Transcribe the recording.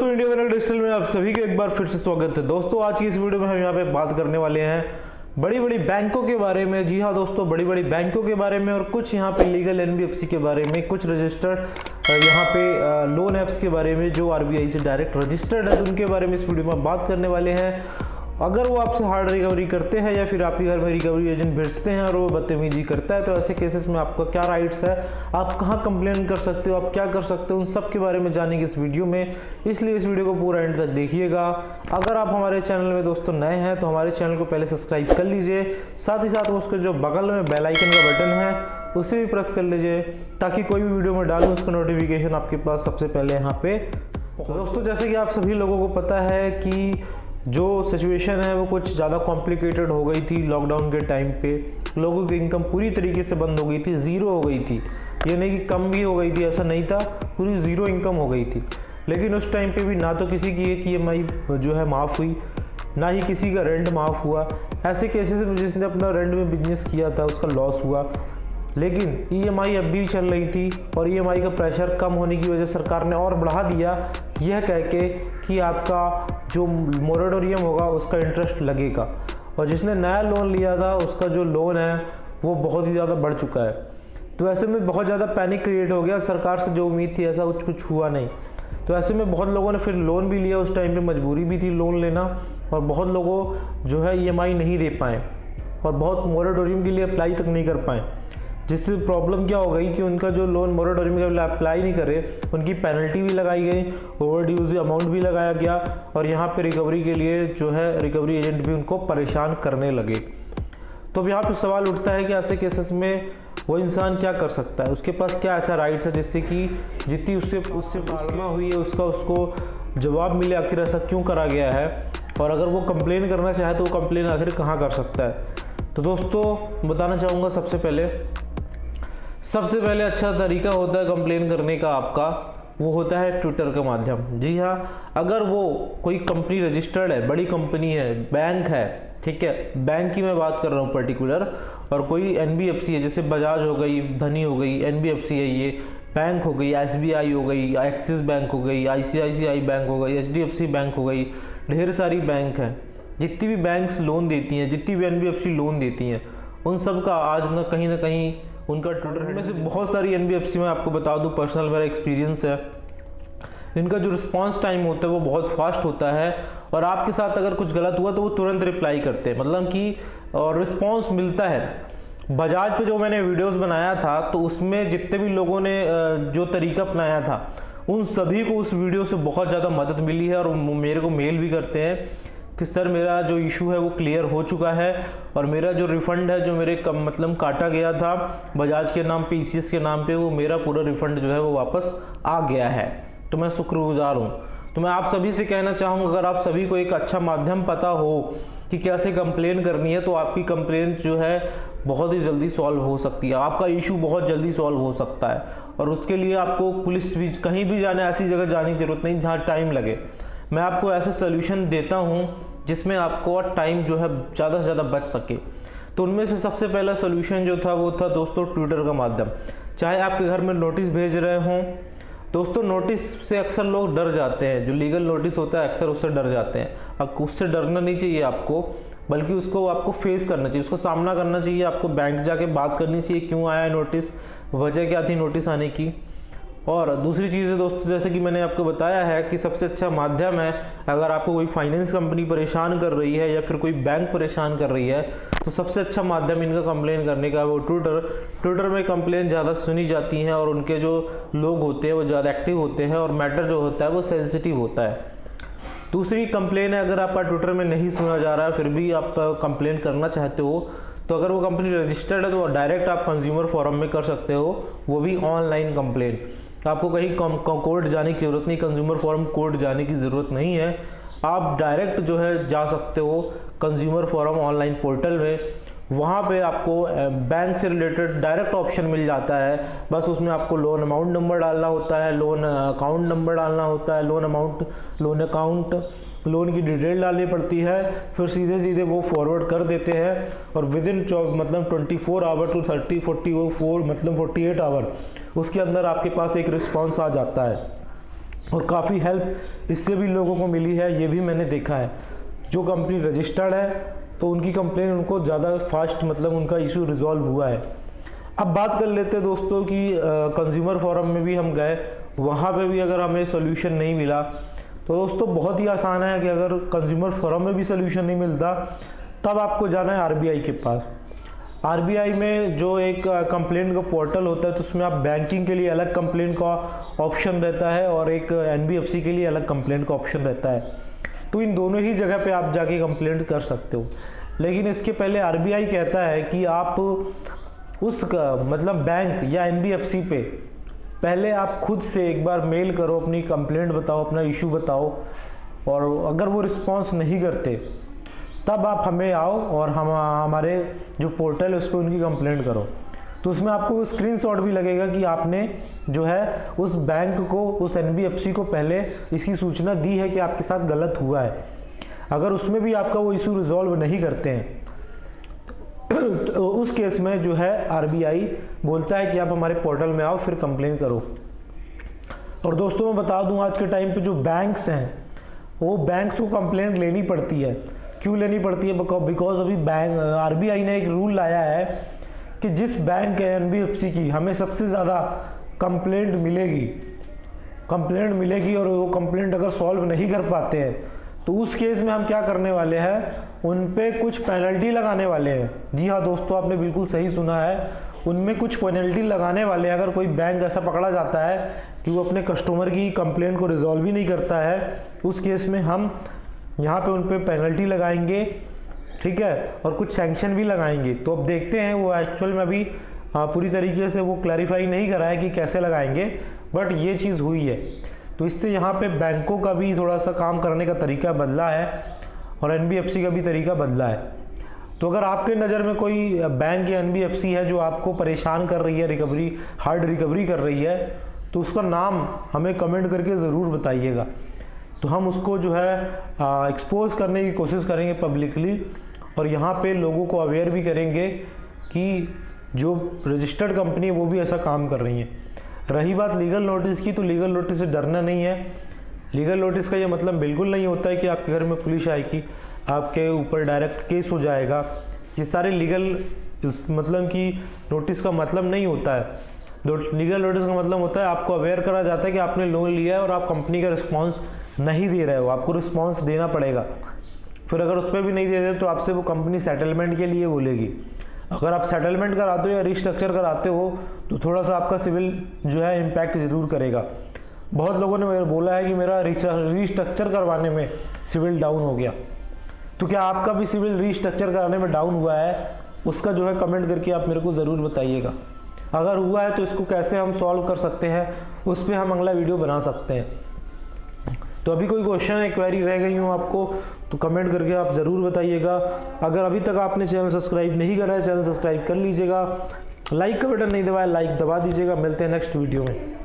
दोस्तों, India connect digital में आप सभी का एक बार फिर से स्वागत है। दोस्तों, आज की इस वीडियो में हम यहाँ पे बात करने वाले हैं बड़ी बड़ी बैंकों के बारे में। जी हाँ दोस्तों, बड़ी बड़ी बैंकों के बारे में और कुछ यहाँ पे लीगल एनबीएफसी के बारे में, कुछ रजिस्टर्ड यहाँ पे लोन ऐप्स के बारे में जो आरबीआई से डायरेक्ट रजिस्टर्ड है, तो उनके बारे में इस वीडियो में बात करने वाले हैं। अगर वो आपसे हार्ड रिकवरी करते हैं या फिर आपके घर में रिकवरी एजेंट भेजते हैं और वो बदतमीजी करता है, तो ऐसे केसेस में आपका क्या राइट्स है, आप कहां कंप्लेन कर सकते हो, आप क्या कर सकते हो, उन सब के बारे में जानेंगे इस वीडियो में। इसलिए इस वीडियो को पूरा एंड तक देखिएगा। अगर आप हमारे चैनल में दोस्तों नए हैं तो हमारे चैनल को पहले सब्सक्राइब कर लीजिए, साथ ही साथ उसके जो बगल में बेल आइकन का बटन है उसे भी प्रेस कर लीजिए, ताकि कोई भी वीडियो में डालूँ उसका नोटिफिकेशन आपके पास सबसे पहले यहाँ पे। दोस्तों, जैसे कि आप सभी लोगों को पता है कि जो सिचुएशन है वो कुछ ज़्यादा कॉम्प्लिकेटेड हो गई थी। लॉकडाउन के टाइम पे लोगों की इनकम पूरी तरीके से बंद हो गई थी, ज़ीरो हो गई थी। ये नहीं कि कम भी हो गई थी, ऐसा नहीं था, पूरी ज़ीरो इनकम हो गई थी। लेकिन उस टाइम पे भी ना तो किसी की एक ईएमआई जो है माफ़ हुई, ना ही किसी का रेंट माफ़ हुआ। ऐसे केसेस में जिसने अपना रेंट में बिजनेस किया था उसका लॉस हुआ। लेकिन ईएमआई अब भी चल रही थी और ईएमआई का प्रेशर कम होने की वजह सरकार ने और बढ़ा दिया, यह कह के कि आपका जो मोरेटोरियम होगा उसका इंटरेस्ट लगेगा। और जिसने नया लोन लिया था उसका जो लोन है वो बहुत ही ज़्यादा बढ़ चुका है। तो ऐसे में बहुत ज़्यादा पैनिक क्रिएट हो गया। सरकार से जो उम्मीद थी ऐसा कुछ हुआ नहीं। तो ऐसे में बहुत लोगों ने फिर लोन भी लिया। उस टाइम पे मजबूरी भी थी लोन लेना, और बहुत लोगों जो है ईएमआई नहीं दे पाए और बहुत मोरेटोरियम के लिए अप्लाई तक नहीं कर पाए। जिससे प्रॉब्लम क्या हो गई कि उनका जो लोन मोरेटोरियम के लिए अप्लाई नहीं करे, उनकी पेनल्टी भी लगाई गई, ओवरड्यूज अमाउंट भी लगाया गया, और यहाँ पे रिकवरी के लिए जो है रिकवरी एजेंट भी उनको परेशान करने लगे। तो अब यहाँ पे सवाल उठता है कि ऐसे केसेस में वो इंसान क्या कर सकता है, उसके पास क्या ऐसा राइट्स है जिससे कि जितनी उससे मुकदमा हुई है उसको जवाब मिले आखिर ऐसा क्यों करा गया है, और अगर वो कंप्लेन करना चाहे तो वो कंप्लेन आखिर कहाँ कर सकता है। तो दोस्तों, बताना चाहूँगा सबसे पहले अच्छा तरीका होता है कंप्लेन करने का आपका, वो होता है ट्विटर का माध्यम। जी हाँ, अगर वो कोई कंपनी रजिस्टर्ड है, बड़ी कंपनी है, बैंक है, ठीक है, बैंक की मैं बात कर रहा हूँ पर्टिकुलर, और कोई एनबीएफसी है, जैसे बजाज हो गई, धनी हो गई, एनबीएफसी है ये, बैंक हो गई, एसबीआई हो गई, एक्सिस बैंक हो गई, आईसीआईसीआई बैंक हो गई, एचडीएफसी बैंक हो गई, ढेर सारी बैंक हैं। जितनी भी बैंक्स लोन देती हैं, जितनी भी एनबीएफसी लोन देती हैं, उन सब का आज ना कहीं उनका ट्विटर में से बहुत सारी एनबीएफसी में आपको बता दूं, पर्सनल मेरा एक्सपीरियंस है, इनका जो रिस्पांस टाइम होता है वो बहुत फास्ट होता है, और आपके साथ अगर कुछ गलत हुआ तो वो तुरंत रिप्लाई करते हैं, मतलब कि और रिस्पांस मिलता है। बजाज पे जो मैंने वीडियोस बनाया था तो उसमें जितने भी लोगों ने जो तरीका अपनाया था उन सभी को उस वीडियो से बहुत ज़्यादा मदद मिली है, और मेरे को मेल भी करते हैं कि सर मेरा जो इशू है वो क्लियर हो चुका है, और मेरा जो रिफ़ंड है जो मेरे मतलब काटा गया था बजाज के नाम पे, ईसीएस के नाम पे, वो मेरा पूरा रिफ़ंड जो है वो वापस आ गया है। तो मैं शुक्रगुजार हूँ। तो मैं आप सभी से कहना चाहूँगा, अगर आप सभी को एक अच्छा माध्यम पता हो कि कैसे कंप्लेन करनी है, तो आपकी कंप्लेन जो है बहुत ही जल्दी सॉल्व हो सकती है, आपका इशू बहुत जल्दी सॉल्व हो सकता है। और उसके लिए आपको पुलिस भी कहीं भी जाने, ऐसी जगह जाने की ज़रूरत नहीं जहाँ टाइम लगे। मैं आपको ऐसे सोल्यूशन देता हूँ जिसमें आपको टाइम जो है ज़्यादा से ज़्यादा बच सके। तो उनमें से सबसे पहला सोल्यूशन जो था वो था दोस्तों ट्विटर का माध्यम। चाहे आपके घर में नोटिस भेज रहे हों, दोस्तों नोटिस से अक्सर लोग डर जाते हैं, जो लीगल नोटिस होता है अक्सर उससे डर जाते हैं। अब उससे डरना नहीं चाहिए आपको, बल्कि उसको आपको फेस करना चाहिए, उसका सामना करना चाहिए। आपको बैंक जाके बात करनी चाहिए, क्यों आया नोटिस, वजह क्या थी नोटिस आने की। और दूसरी चीज़ है दोस्तों, जैसे कि मैंने आपको बताया है कि सबसे अच्छा माध्यम है, अगर आपको कोई फाइनेंस कंपनी परेशान कर रही है या फिर कोई बैंक परेशान कर रही है, तो सबसे अच्छा माध्यम इनका कंप्लेन करने का वो ट्विटर में कंप्लेन ज़्यादा सुनी जाती हैं, और उनके जो लोग होते हैं वो ज़्यादा एक्टिव होते हैं, और मैटर जो होता है वो सेंसिटिव होता है। दूसरी कंप्लेन है, अगर आपका ट्विटर में नहीं सुना जा रहा है फिर भी आप कंप्लेन करना चाहते हो, तो अगर वो कंपनी रजिस्टर्ड है तो डायरेक्ट आप कंज्यूमर फोरम में कर सकते हो, वो भी ऑनलाइन कंप्लेन। आपको कहीं कोर्ट जाने की ज़रूरत नहीं, कंज्यूमर फोरम कोर्ट जाने की ज़रूरत नहीं है। आप डायरेक्ट जो है जा सकते हो कंज्यूमर फोरम ऑनलाइन पोर्टल में, वहाँ पे आपको बैंक से रिलेटेड डायरेक्ट ऑप्शन मिल जाता है। बस उसमें आपको लोन अमाउंट नंबर डालना होता है, लोन अकाउंट नंबर डालना होता है, loan amount, loan account, loan की डिटेल डालनी पड़ती है, फिर सीधे वो फॉरवर्ड कर देते हैं, और विद इन मतलब 24 आवर टू 48 आवर उसके अंदर आपके पास एक रिस्पॉन्स आ जाता है। और काफ़ी हेल्प इससे भी लोगों को मिली है, ये भी मैंने देखा है। जो कंपनी रजिस्टर्ड है तो उनकी कंप्लेन उनको ज़्यादा फास्ट मतलब उनका इशू रिजॉल्व हुआ है। अब बात कर लेते हैं दोस्तों कि कंज्यूमर फोरम में भी हम गए, वहाँ पे भी अगर हमें सोल्यूशन नहीं मिला तो दोस्तों बहुत ही आसान है कि अगर कंज्यूमर फोरम में भी सोल्यूशन नहीं मिलता तब आपको जाना है आरबीआई के पास। आरबीआई में जो एक कंप्लेंट का पोर्टल होता है तो उसमें आप बैंकिंग के लिए अलग कंप्लेंट का ऑप्शन रहता है और एक एनबीएफसी के लिए अलग कंप्लेंट का ऑप्शन रहता है। तो इन दोनों ही जगह पे आप जाके कंप्लेंट कर सकते हो। लेकिन इसके पहले आरबीआई कहता है कि आप उस मतलब बैंक या एनबीएफसी पे पहले आप खुद से एक बार मेल करो, अपनी कंप्लेंट बताओ, अपना इशू बताओ, और अगर वो रिस्पॉन्स नहीं करते तब आप हमें आओ और हमारे जो पोर्टल है उस पर उनकी कंप्लेंट करो। तो उसमें आपको स्क्रीनशॉट भी लगेगा कि आपने जो है उस बैंक को, उस एनबीएफसी को पहले इसकी सूचना दी है कि आपके साथ गलत हुआ है। अगर उसमें भी आपका वो इशू रिजॉल्व नहीं करते हैं तो उस केस में जो है आरबीआई बोलता है कि आप हमारे पोर्टल में आओ, फिर कंप्लेन करो। और दोस्तों मैं बता दूं, आज के टाइम पे जो बैंक्स हैं वो बैंक्स को कंप्लेंट लेनी पड़ती है। क्यों लेनी पड़ती है? बिकॉज अभी आरबीआई ने एक रूल लाया है कि जिस बैंक है एनबीएफसी की, हमें सबसे ज़्यादा कंप्लेंट मिलेगी और वो कंप्लेंट अगर सॉल्व नहीं कर पाते हैं तो उस केस में हम क्या करने वाले हैं, उन पे कुछ पेनल्टी लगाने वाले हैं। जी हाँ दोस्तों, आपने बिल्कुल सही सुना है, उनमें कुछ पेनल्टी लगाने वाले हैं। अगर कोई बैंक ऐसा पकड़ा जाता है कि वो अपने कस्टमर की कंप्लेंट को रिजॉल्व ही नहीं करता है, उस केस में हम यहाँ पे उन पे पेनल्टी लगाएंगे, ठीक है, और कुछ सैंक्शन भी लगाएंगे। तो अब देखते हैं, वो एक्चुअल में अभी पूरी तरीके से वो क्लैरिफाई नहीं करा है कि कैसे लगाएंगे, बट ये चीज़ हुई है। तो इससे यहाँ पे बैंकों का भी थोड़ा सा काम करने का तरीका बदला है और एनबीएफसी का भी तरीका बदला है। तो अगर आपके नज़र में कोई बैंक या एनबीएफसी है जो आपको परेशान कर रही है, हार्ड रिकवरी कर रही है, तो उसका नाम हमें कमेंट करके ज़रूर बताइएगा। तो हम उसको जो है एक्सपोज करने की कोशिश करेंगे पब्लिकली, और यहाँ पे लोगों को अवेयर भी करेंगे कि जो रजिस्टर्ड कंपनी है वो भी ऐसा काम कर रही है। रही बात लीगल नोटिस की, तो लीगल नोटिस से डरना नहीं है। लीगल नोटिस का ये मतलब बिल्कुल नहीं होता है कि आपके घर में पुलिस आएगी, आपके ऊपर डायरेक्ट केस हो जाएगा। ये सारे लीगल मतलब कि नोटिस का मतलब नहीं होता है। लीगल नोटिस का मतलब होता है आपको अवेयर करा जाता है कि आपने लोन लिया है और आप कंपनी का रिस्पॉन्स नहीं दे रहे हो, आपको रिस्पॉन्स देना पड़ेगा। फिर अगर उस पर भी नहीं दे रहे तो आपसे वो कंपनी सेटलमेंट के लिए बोलेगी। अगर आप सेटलमेंट कराते हो या रिस्ट्रक्चर कराते हो तो थोड़ा सा आपका सिविल जो है इम्पैक्ट ज़रूर करेगा। बहुत लोगों ने मेरे बोला है कि मेरा रिस्ट्रक्चर करवाने में सिविल डाउन हो गया। तो क्या आपका भी सिविल रिस्ट्रक्चर कराने में डाउन हुआ है? उसका जो है कमेंट करके आप मेरे को ज़रूर बताइएगा। अगर हुआ है तो इसको कैसे हम सॉल्व कर सकते हैं, उस पर हम अगला वीडियो बना सकते हैं। तो अभी कोई क्वेश्चन या क्वेरी रह गई हो आपको तो कमेंट करके आप ज़रूर बताइएगा। अगर अभी तक आपने चैनल सब्सक्राइब नहीं करा है, चैनल सब्सक्राइब कर लीजिएगा। लाइक का बटन नहीं दबाया, लाइक दबा दीजिएगा। मिलते हैं नेक्स्ट वीडियो में।